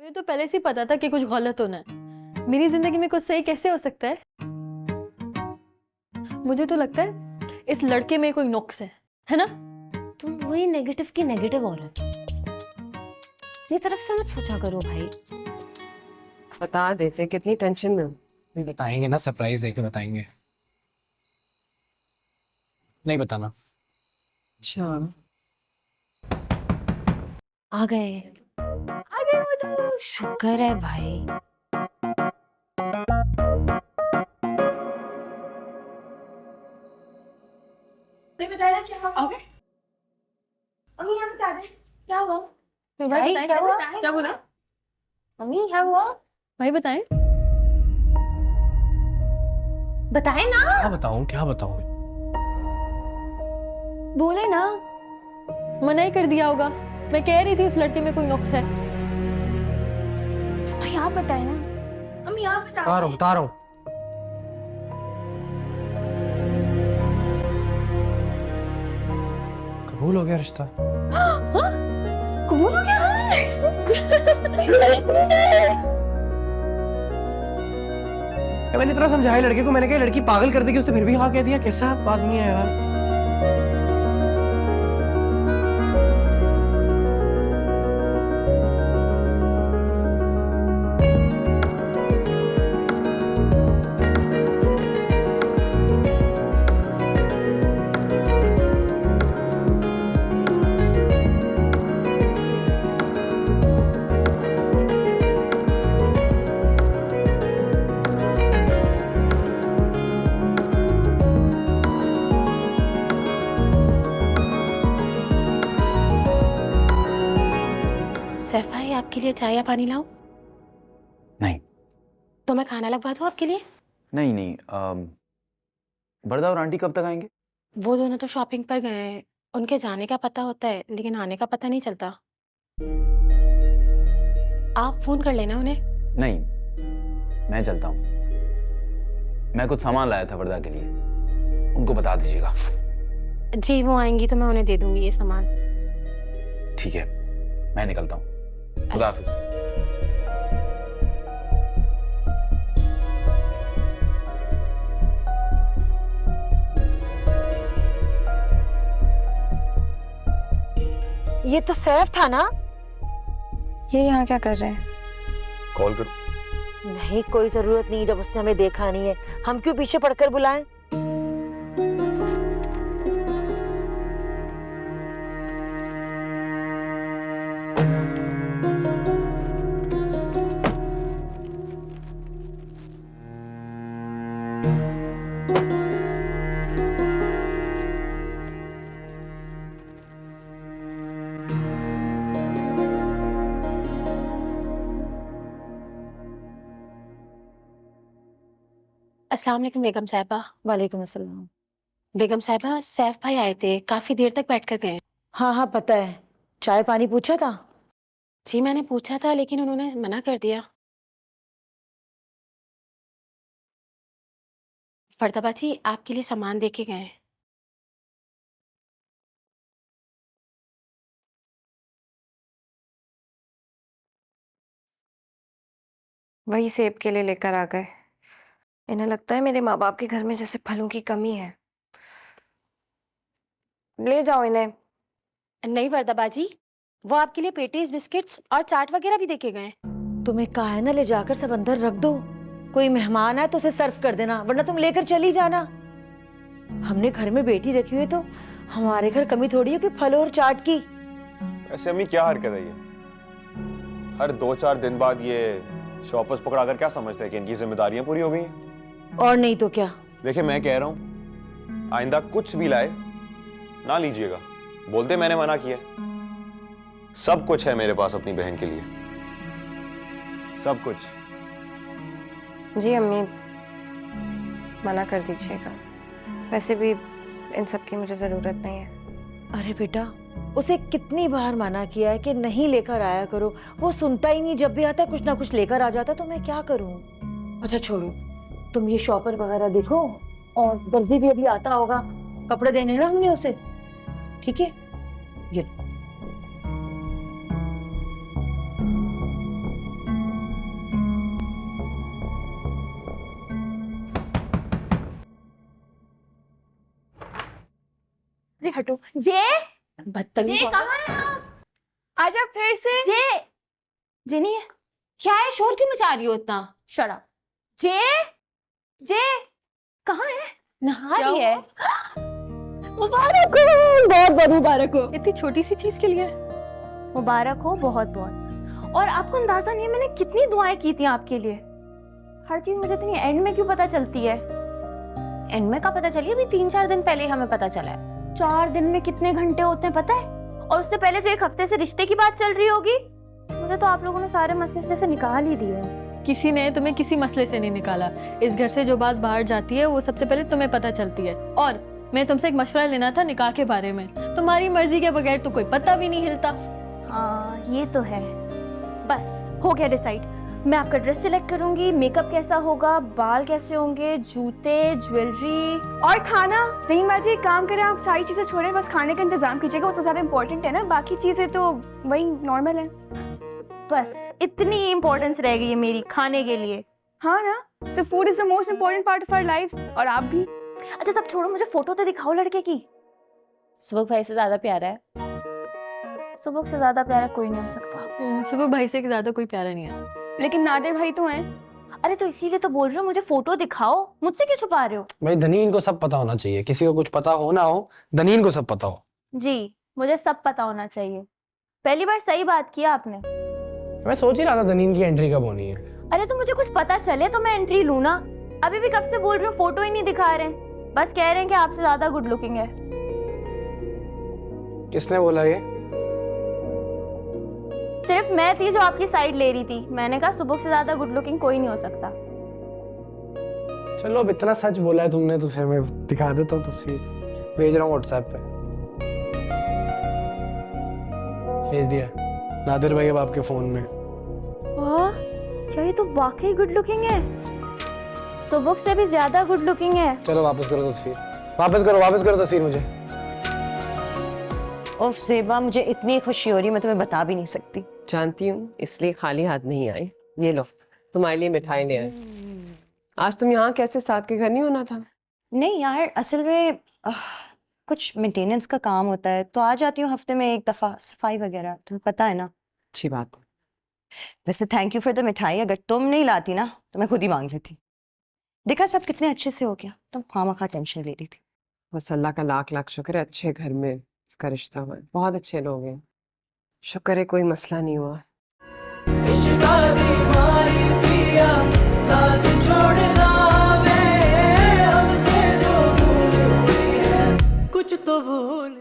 मुझे तो पहले से ही पता था कि कुछ गलत होना है। मेरी जिंदगी में कुछ सही कैसे हो सकता है? मुझे तो लगता है इस लड़के में कोई नुक्स है ना? तुम वही नेगेटिव की नेगेटिव औरत हो। अपनी तरफ से मत सोचा करो भाई। बता देते, कितनी टेंशन में हूँ। नहीं बताएंगे ना, सरप्राइज देके बताएंगे। नहीं बताना। अच्छा, आ गए शुक्र है भाई। बताया क्या हुआ? क्या हुआ? तो भाई भाई, बताएं, क्या हुआ? क्या बोला? मम्मी क्या हुआ? भाई बताएं। बताए ना। क्या बताऊं, क्या बताऊं? बोले ना। मना ही कर दिया होगा। मैं कह रही थी उस लड़के में कोई नुक्स है। भाई आप बताएं ना। मम्मी आप बता रहा हूँ। कबूल हो गया रिश्ता। कबूल हो गया? मैंने इतना समझाया लड़के को, मैंने कहा लड़की पागल कर देगी, उसने फिर भी हाँ कह दिया। कैसा आदमी है यार। सैफ भाई, आपके लिए चाय या पानी लाऊं? नहीं तो मैं खाना लगवा दूं आपके लिए? नहीं नहीं, बरदा और आंटी कब तक आएंगे? वो दोनों तो शॉपिंग पर गए हैं। उनके जाने का पता होता है लेकिन आने का पता नहीं चलता। आप फोन कर लेना उन्हें। नहीं, मैं चलता हूँ। मैं कुछ सामान लाया था बरदा के लिए, उनको बता दीजिएगा। जी, वो आएंगी तो मैं उन्हें दे दूंगी ये सामान। ठीक है, मैं निकलता हूँ। खुदा हाफिज। ये तो सैफ था ना? ये यहाँ क्या कर रहे हैं? कॉल करो। नहीं, कोई जरूरत नहीं, जब उसने हमें देखा नहीं है हम क्यों पीछे पड़कर बुलाएं? अस्सलाम वालेकुम बेगम साहिबा। वालेकुम अस्सलाम। बेगम साहिबा, सैफ भाई आए थे, काफी देर तक बैठ कर गए। हाँ हाँ पता है, चाय पानी पूछा था? जी मैंने पूछा था लेकिन उन्होंने मना कर दिया। फरदाबा जी आपके लिए सामान दे के गए। वही सेब के लिए लेकर आ गए। इन्हें लगता है मेरे माँ बाप के घर में जैसे फलों की कमी है। ले जाओ इन्हें। नहीं फरदाबा जी, वो आपके लिए पेटीज, बिस्किट्स और चाट वगैरह भी दे के गए। तुम्हें कहा है ना, ले जाकर सब अंदर रख दो। कोई मेहमान आए तो उसे सर्व कर देना, वरना तुम लेकर चली जाना। हमने घर में बेटी रखी हुई है तो हमारे घर कमी थोड़ी है कि फल और चाट की। ऐसे अम्मी क्या हरकत है ये? हर 2-4 दिन बाद ये शॉपर्स पकड़ाकर क्या समझते हैं कि इनकी जिम्मेदारियां पूरी हो गई हैं? और नहीं तो क्या। देखिए मैं कह रहा हूं, आइंदा कुछ भी लाए ना लीजिएगा। बोलते मैंने मना किया। सब कुछ है मेरे पास अपनी बहन के लिए, सब कुछ। जी अम्मी, मना कर दीजिएगा। वैसे भी इन सब की मुझे जरूरत नहीं है। अरे बेटा, उसे कितनी बार मना किया है कि नहीं लेकर आया करो, वो सुनता ही नहीं। जब भी आता कुछ ना कुछ लेकर आ जाता, तो मैं क्या करूं? अच्छा छोड़ो, तुम ये शॉपर वगैरह देखो, और दर्जी भी अभी आता होगा, कपड़े देने ना हमने उसे। ठीक है, ये अरे हटो जे। बदतमीज जे औरत। कहाँ है आप? आजा फिर से। जे नहीं है। क्या है, शोर क्यों मचा रही हो इतना? शड़ा। जे जे कहाँ है? नहा क्या रही है। मुबारक हो, बहुत बहुत मुबारक हो। इतनी छोटी सी चीज के लिए। मुबारक हो बहुत बहुत। और आपको अंदाजा नहीं है मैंने कितनी दुआएं की थी आपके लिए। हर चीज मुझे इतनी एंड में क्यों पता चलती है? एंड में का पता चली? अभी 3-4 दिन पहले ही हमें पता चला है। 4 दिन में कितने घंटे होते हैं पता है? और उससे पहले जो 1 हफ्ते से रिश्ते की बात चल रही होगी। मुझे तो आप लोगों ने सारे मसले से निकाल ही दिए। किसी ने तुम्हें किसी मसले से नहीं निकाला। इस घर से जो बात बाहर जाती है वो सबसे पहले तुम्हें पता चलती है। और मैं तुमसे एक मशवरा लेना था निकाह के बारे में। तुम्हारी मर्जी के बगैर तो कोई पता भी नहीं हिलता। हाँ ये तो है। बस हो गया डिसाइड। मैं आपका ड्रेस सिलेक्ट करूंगी, मेकअप कैसा होगा, बाल कैसे होंगे, जूते, ज्वेलरी और खाना। नहीं बाजी, एक काम करें, आप सारी चीजें छोड़ें, बस खाने का इंतजाम कीजिएगा, वो तो ज्यादा इम्पोर्टेंट है ना। बाकी चीजें तो वही नॉर्मल है। बस इतनी इम्पोर्टेंस रह गई है मेरी खाने के लिए। हाँ ना, तो food is the most important part of our lives. और आप भी। अच्छा सब छोड़ो, मुझे फोटो तो दिखाओ लड़के की। सुबह भाई से ज्यादा प्यारा है। सुबह से ज्यादा प्यारा कोई नहीं हो सकता। सुबह भाई से ज्यादा कोई प्यारा नहीं है। लेकिन नादिर भाई तो हैं। अरे तो इसीलिए तो बोल रही हूँ, मुझे फोटो दिखाओ। मुझसे क्यों छुपा रहे हो? भाई दनीन को सब पता होना चाहिए, किसी को कुछ पता हो ना हो, दनीन को सब पता हो। जी मुझे सब पता होना चाहिए। पहली बार सही बात किया आपने। मैं सोच ही रहा था दनीन की एंट्री कब होनी है। अरे तो मुझे कुछ पता चले तो मैं एंट्री लूँ ना। अभी भी कब से बोल रही हूँ, फोटो ही नहीं दिखा रहे हैं। बस कह रहे हैं कि आपसे ज्यादा गुड लुकिंग है। किसने बोला ये? सिर्फ मैं थी जो आपकी साइड ले रही थी। मैंने कहा सुबह से ज्यादा गुड लुकिंग कोई नहीं हो सकता। चलो अब इतना सच बोला है तुमने तो फिर मैं दिखा देता हूँ तस्वीर। भेज रहा हूँ व्हाट्सएप पे। भेज दिया नादिर भाई अब आपके फोन में। वाह, क्या ये तो वाकई गुड लुकिंग है। सुबह से भी ज्यादा गुड लुकिंग है। चलो वापस करो तस्वीर, वापस करो तस्वीर मुझे। उफ ज़ेबा, मुझे इतनी खुशी हो रही है मैं तुम्हें बता भी नहीं सकती। जानती हूँ, इसलिए खाली हाथ नहीं आई। ये लो, तुम्हारे लिए मिठाई ले आए। आज तुम यहाँ कैसे? साथ के घर नहीं होना था? नहीं यार, असल में कुछ मेंटेनेंस का काम होता है तो आ जाती हूँ हफ्ते में 1 दफा, सफाई वगैरह, तुम्हें पता है ना। अच्छी बात है। वैसे थैंक यू फॉर द मिठाई, अगर तुम नहीं लाती ना तो मैं खुद ही मांग लेती। देखा सब कितने अच्छे से हो गया, तुम खामखा टेंशन ले रही थी। बस अल्लाह का लाख लाख शुक्र है, अच्छे घर में इसका रिश्ता हुआ है। बहुत अच्छे लोग हैं, शुक्र है कोई मसला नहीं हुआ। साथ छोड़ना वे हमसे जो भूल हुई है, कुछ तो भूल